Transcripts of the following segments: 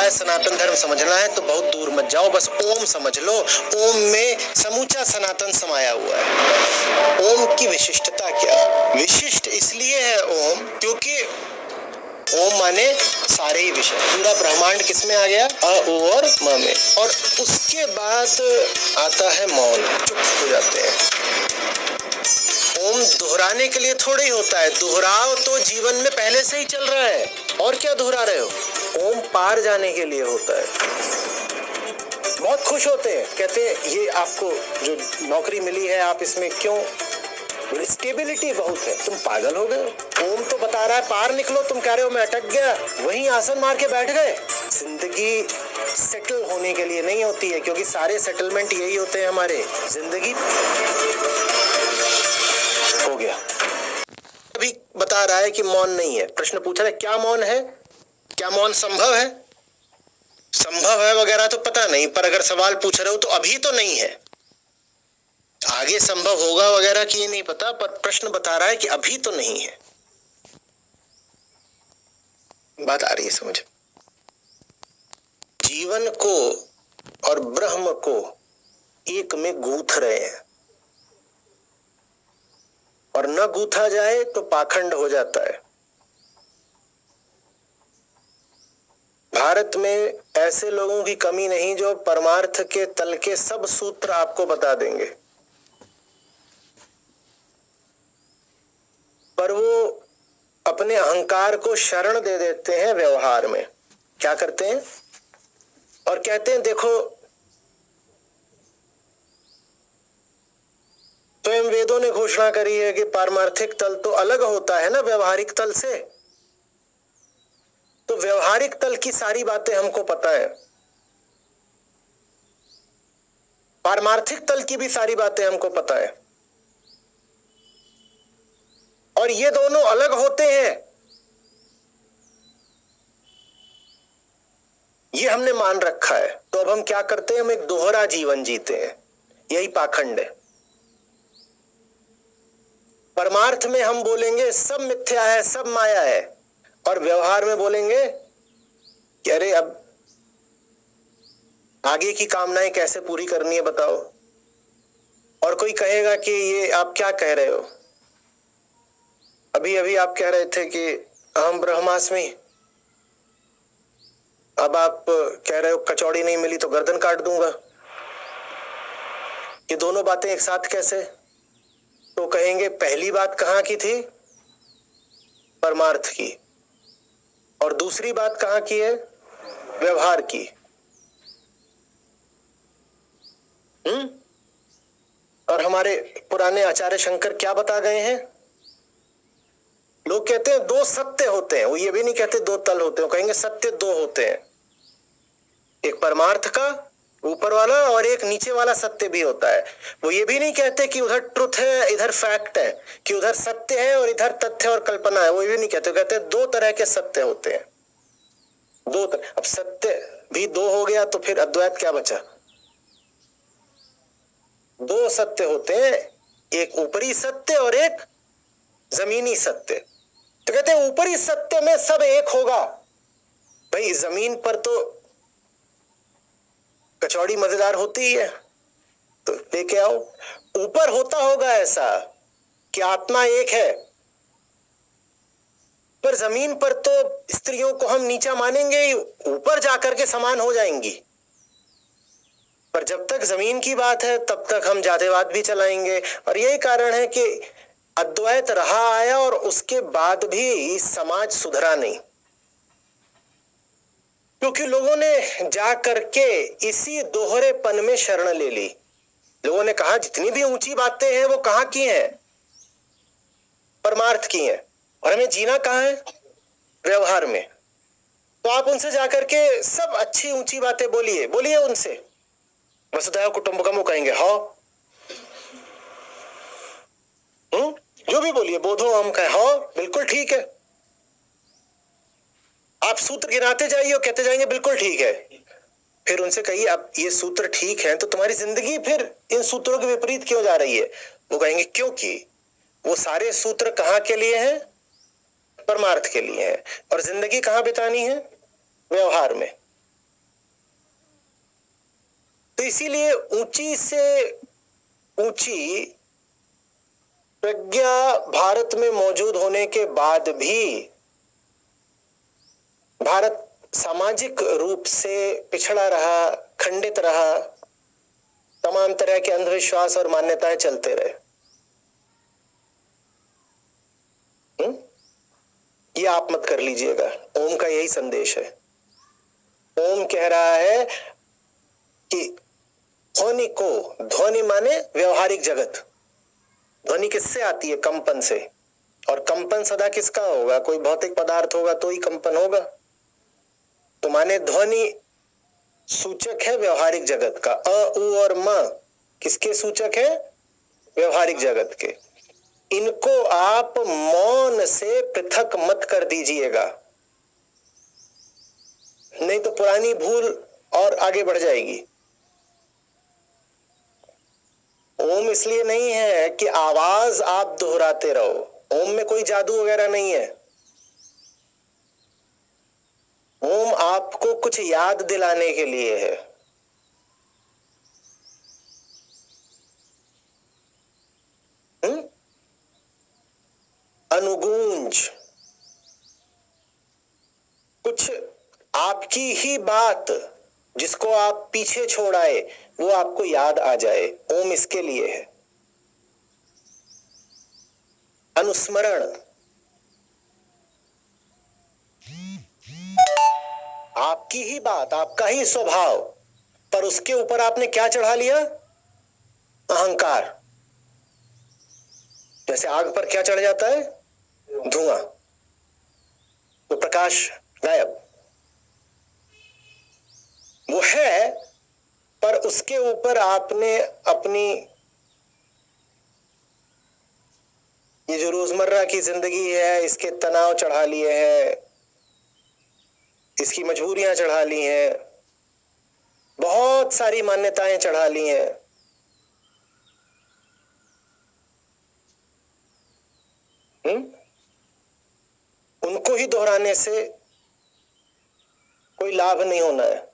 रहा है सनातन धर्म समझना है तो बहुत दूर मत जाओ, बस ओम समझ लो। ओम में समूचा सनातन समाया हुआ है। ओम की विशिष्टता क्या? विशिष्ट इसलिए है ओम क्योंकि ओम माने सारे ही विषय, पूरा ब्रह्मांड किसमें आ गया? अ, ओ और म में। और उसके बाद आता है मौन, चुप हो जाते हैं। ओम दोहराने के लिए थोड़ी होता है, दोहराव तो जीवन में पहले से ही चल रहा है, और क्या दोहरा रहे हो? ओम पार जाने के लिए होता है। बहुत खुश होते हैं, कहते हैं ये आपको जो नौकरी मिली है आप इसमें क्यों, स्टेबिलिटी बहुत है। तुम पागल हो गए? ओम तो बता रहा है पार निकलो, तुम कह रहे हो मैं अटक गया, वहीं आसन मार के बैठ गए। जिंदगी सेटल होने के लिए नहीं होती है, क्योंकि सारे सेटलमेंट यही होते हैं हमारे। जिंदगी हो गया। अभी बता रहा है कि मौन नहीं है। प्रश्न पूछा है क्या मौन है, क्या मौन संभव है? संभव है वगैरह तो पता नहीं, पर अगर सवाल पूछ रहे हो तो अभी तो नहीं है। आगे संभव होगा वगैरह की नहीं पता, पर प्रश्न बता रहा है कि अभी तो नहीं है। बात आ रही है समझ? जीवन को और ब्रह्म को एक में गूंथ रहे हैं, और न गूंथा जाए तो पाखंड हो जाता है। भारत में ऐसे लोगों की कमी नहीं जो परमार्थ के तल के सब सूत्र आपको बता देंगे, पर वो अपने अहंकार को शरण दे देते हैं व्यवहार में। क्या करते हैं? और कहते हैं देखो स्वयं वेदों ने घोषणा करी है कि पारमार्थिक तल तो अलग होता है ना व्यवहारिक तल से, तो व्यवहारिक तल की सारी बातें हमको पता है, पारमार्थिक तल की भी सारी बातें हमको पता है, और ये दोनों अलग होते हैं ये हमने मान रखा है। तो अब हम क्या करते हैं? हम एक दोहरा जीवन जीते हैं, यही पाखंड है। परमार्थ में हम बोलेंगे सब मिथ्या है, सब माया है, और व्यवहार में बोलेंगे कि अरे अब आगे की कामनाएं कैसे पूरी करनी है बताओ। और कोई कहेगा कि ये आप क्या कह रहे हो, अभी अभी आप कह रहे थे कि अहम ब्रह्मास्मि, अब आप कह रहे हो कचौड़ी नहीं मिली तो गर्दन काट दूंगा। ये दोनों बातें एक साथ कैसे? तो कहेंगे पहली बात कहां की थी? परमार्थ की, और दूसरी बात कहां की है? व्यवहार की। और हमारे पुराने आचार्य शंकर क्या बता गए हैं? लोग कहते हैं दो सत्य होते हैं, वो ये भी नहीं कहते दो तल होते हैं, वो कहेंगे सत्य दो होते हैं, एक परमार्थ का ऊपर वाला और एक नीचे वाला सत्य भी होता है। वो ये भी नहीं कहते कि उधर ट्रुथ है इधर फैक्ट है, कि उधर सत्य है और इधर तथ्य और कल्पना है, वो ये भी नहीं कहते। कहते दो तरह के सत्य होते हैं, दो तरह। अब सत्य भी दो हो गया तो फिर अद्वैत क्या बचा? दो सत्य होते हैं, एक ऊपरी सत्य और एक जमीनी सत्य। तो कहते हैं ऊपरी सत्य में सब एक होगा। भाई जमीन पर तो कचौड़ी मजेदार होती ही है, तो लेके आओ। ऊपर होता होगा ऐसा कि आत्मा एक है, पर जमीन पर तो स्त्रियों को हम नीचा मानेंगे ही, ऊपर जाकर के समान हो जाएंगी। पर जब तक जमीन की बात है तब तक हम जातिवाद भी चलाएंगे। और यही कारण है कि अद्वैत रहा आया और उसके बाद भी समाज सुधरा नहीं, क्योंकि लोगों ने जा करके इसी दोहरेपन में शरण ले ली। लोगों ने कहा जितनी भी ऊंची बातें हैं वो कहां की हैं? परमार्थ की हैं, और हमें जीना कहां है? व्यवहार में। तो आप उनसे जाकर के सब अच्छी ऊंची बातें बोलिए, बोलिए उनसे, वसुधैव कुटुंबकम वो कहेंगे हाँ, जो भी बोलिए, बोधो हम कहें हाँ बिल्कुल ठीक है। आप सूत्र गिनाते जाइए और कहते जाएंगे बिल्कुल ठीक है। फिर उनसे कहिए अब ये सूत्र ठीक है तो तुम्हारी जिंदगी फिर इन सूत्रों के विपरीत क्यों जा रही है? वो कहेंगे क्योंकि वो सारे सूत्र कहां के लिए हैं? परमार्थ के लिए हैं। और जिंदगी कहां बितानी है? व्यवहार में। इसीलिए ऊंची से ऊंची प्रज्ञा भारत में मौजूद होने के बाद भी भारत सामाजिक रूप से पिछड़ा रहा, खंडित रहा, तमाम तरह के अंधविश्वास और मान्यताएं चलते रहे। ये आप मत कर लीजिएगा। ओम का यही संदेश है। ओम कह रहा है कि ध्वनि को, ध्वनि माने व्यवहारिक जगत, ध्वनि किससे आती है? कंपन से। और कंपन सदा किसका होगा? कोई भौतिक पदार्थ होगा तो ही कंपन होगा। तो माने ध्वनि सूचक है व्यवहारिक जगत का। अ, उ और म किसके सूचक है? व्यवहारिक जगत के। इनको आप मौन से पृथक मत कर दीजिएगा, नहीं तो पुरानी भूल और आगे बढ़ जाएगी। ओम इसलिए नहीं है कि आवाज आप दोहराते रहो। ओम में कोई जादू वगैरह नहीं है। ओम आपको कुछ याद दिलाने के लिए है। अनुगूंज, कुछ आपकी ही बात जिसको आप पीछे छोड़ आए वो आपको याद आ जाए। ओम इसके लिए है। अनुस्मरण, आपकी ही बात, आपका ही स्वभाव, पर उसके ऊपर आपने क्या चढ़ा लिया? अहंकार। जैसे आग पर क्या चढ़ जाता है? धुआं, तो प्रकाश गायब। वो है, पर उसके ऊपर आपने अपनी ये जो रोजमर्रा की जिंदगी है इसके तनाव चढ़ा लिए हैं, इसकी मजबूरियां चढ़ा ली हैं, बहुत सारी मान्यताएं चढ़ा ली हैं। उनको ही दोहराने से कोई लाभ नहीं होना है।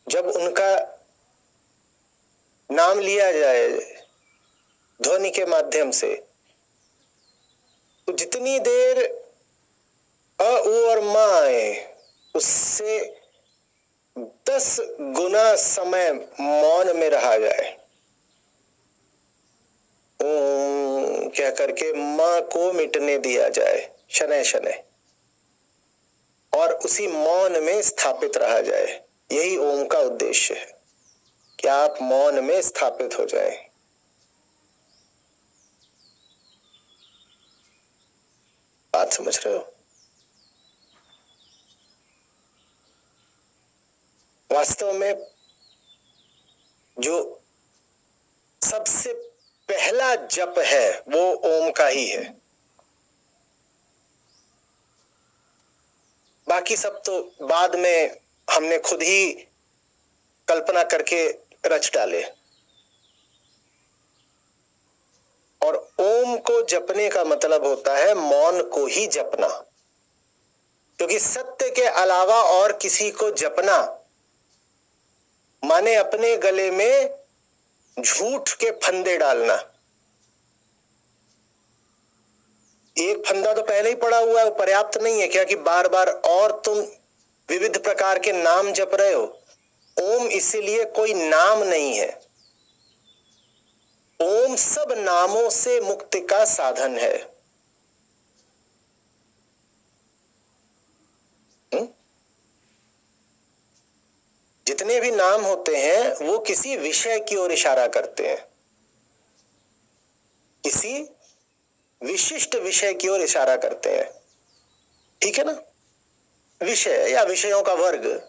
जब उनका नाम लिया जाए ध्वनि के माध्यम से, तो जितनी देर अ, उ और म आए उससे 10 गुना समय मौन में रहा जाए। ओम कह करके मां को मिटने दिया जाए शनै शनै, और उसी मौन में स्थापित रहा जाए। यही ओम का उद्देश्य है कि आप मौन में स्थापित हो जाएं। बात समझ रहे हो? वास्तव में जो सबसे पहला जप है वो ओम का ही है। बाकी सब तो बाद में हमने खुद ही कल्पना करके रच डाले। और ओम को जपने का मतलब होता है मौन को ही जपना, क्योंकि सत्य के अलावा और किसी को जपना माने अपने गले में झूठ के फंदे डालना। एक फंदा तो पहले ही पड़ा हुआ है, वो पर्याप्त नहीं है क्या कि बार बार और तुम विविध प्रकार के नाम जप रहे हो? ओम इसीलिए कोई नाम नहीं है। ओम सब नामों से मुक्ति का साधन है। जितने भी नाम होते हैं वो किसी विषय की ओर इशारा करते हैं, किसी विशिष्ट विषय की ओर इशारा करते हैं। ठीक है ना? विषय या विषयों का वर्ग।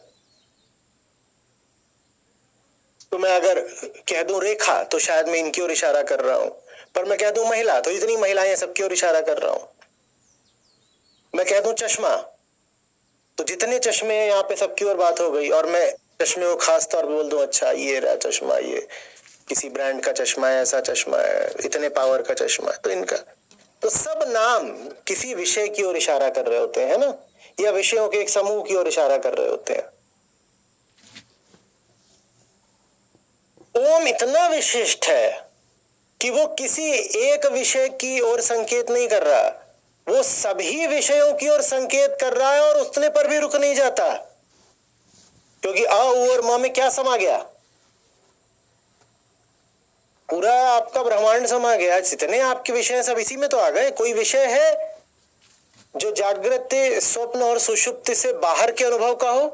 तो मैं अगर कह दूं रेखा तो शायद मैं इनकी ओर इशारा कर रहा हूं, पर मैं कह दूं महिला तो इतनी महिलाएं सबकी ओर इशारा कर रहा हूं। मैं कह दूं चश्मा तो जितने चश्मे हैं यहाँ पे सबकी ओर बात हो गई। और मैं चश्मे को खास तौर पर बोल दूं, अच्छा ये रहा चश्मा, ये किसी ब्रांड का चश्मा है, ऐसा चश्मा है, इतने पावर का चश्मा है, तो इनका तो सब नाम किसी विषय की ओर इशारा कर रहे होते हैं ना, या विषयों के एक समूह की ओर इशारा कर रहे होते हैं। ओम इतना विशिष्ट है कि वो किसी एक विषय की ओर संकेत नहीं कर रहा, वो सभी विषयों की ओर संकेत कर रहा है और उतने पर भी रुक नहीं जाता, क्योंकि अ उ और म में क्या समा गया? पूरा आपका ब्रह्मांड समा गया। जितने आपके विषय हैं सब इसी में तो आ गए। कोई विषय है जो जागृत, स्वप्न और सुषुप्ति से बाहर के अनुभव का हो?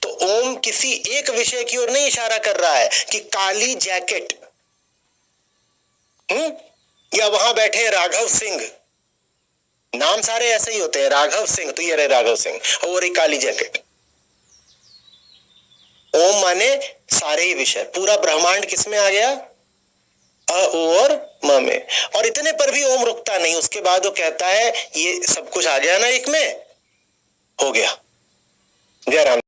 तो ओम किसी एक विषय की ओर नहीं इशारा कर रहा है कि काली जैकेट, या वहां बैठे राघव सिंह, नाम सारे ऐसे ही होते हैं, राघव सिंह, तो ये रहे राघव सिंह और एक काली जैकेट। ओम माने सारे ही विषय, पूरा ब्रह्मांड किसमें आ गया? अ उ और म में। और इतने पर भी ओम रुकता नहीं, उसके बाद वो कहता है ये सब कुछ आ गया ना एक में, हो गया। जय राम।